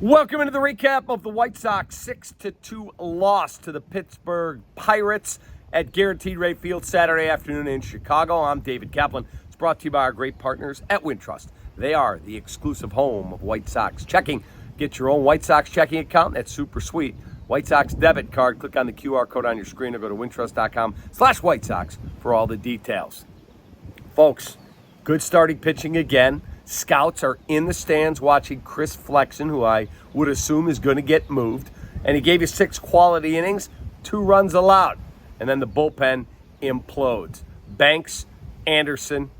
Welcome into the recap of the White Sox 6-2 loss to the Pittsburgh Pirates at Guaranteed Rate Field Saturday afternoon in Chicago. I'm David Kaplan. It's brought to you by our great partners at Wintrust. They are the exclusive home of White Sox checking. Get your own White Sox checking account. That's super sweet. White Sox debit card. Click on the QR code on your screen or go to wintrust.com/White Sox for all the details. Folks, good starting pitching again. Scouts are in the stands watching Chris Flexen, who I would assume is going to get moved. And he gave you 6 quality innings, 2 runs allowed. And then the bullpen implodes. Banks, Anderson,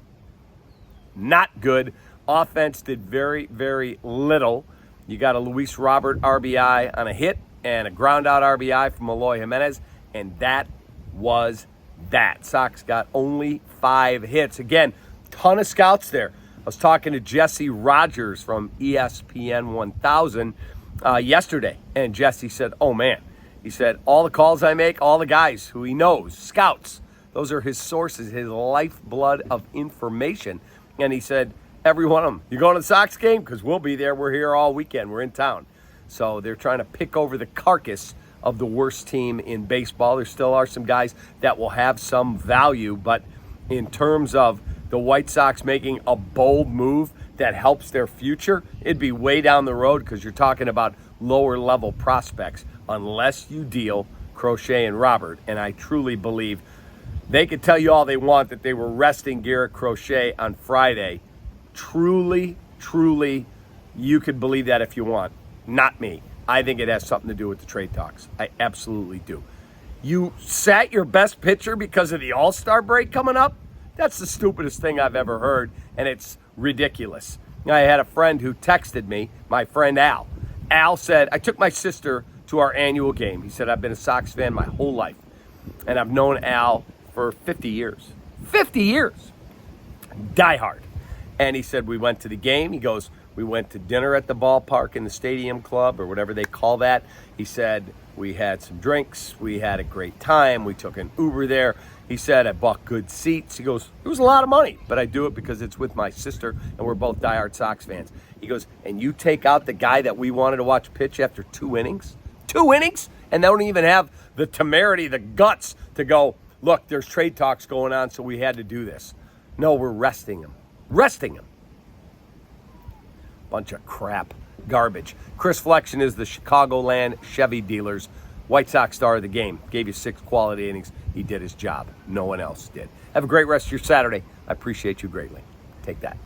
not good. Offense did very, very little. You got a Luis Robert RBI on a hit and a ground out RBI from Eloy Jimenez. And that was that. Sox got only 5 hits. Again, ton of scouts there. I was talking to Jesse Rogers from ESPN 1000 yesterday, and Jesse said, oh, man. He said, all the calls I make, all the guys who he knows, scouts, those are his sources, his lifeblood of information. And he said, every one of them, you going to the Sox game? Because we'll be there. We're here all weekend. We're in town. So they're trying to pick over the carcass of the worst team in baseball. There still are some guys that will have some value, but in terms of the White Sox making a bold move that helps their future, it'd be way down the road because you're talking about lower level prospects unless you deal Crochet and Robert. And I truly believe they could tell you all they want that they were resting Garrett Crochet on Friday. Truly, you could believe that if you want. Not me. I think it has something to do with the trade talks. I absolutely do. You sat your best pitcher because of the All-Star break coming up? That's the stupidest thing I've ever heard, and it's ridiculous. I had a friend who texted me, my friend Al. Al said, I took my sister to our annual game. He said, I've been a Sox fan my whole life, and I've known Al for 50 years. 50 years. Die hard. And he said, we went to the game. He goes, we went to dinner at the ballpark in the stadium club or whatever they call that. He said, we had some drinks. We had a great time. We took an Uber there. He said, I bought good seats. He goes, it was a lot of money, but I do it because it's with my sister, and we're both diehard Sox fans. He goes, and you take out the guy that we wanted to watch pitch after 2 innings? 2 innings? And they don't even have the temerity, the guts to go, look, there's trade talks going on, so we had to do this. No, we're resting him. Resting him. Bunch of crap. Garbage. Chris Flexen is the Chicagoland Chevy dealer's White Sox star of the game. Gave you 6 quality innings. He did his job. No one else did. Have a great rest of your Saturday. I appreciate you greatly. Take that.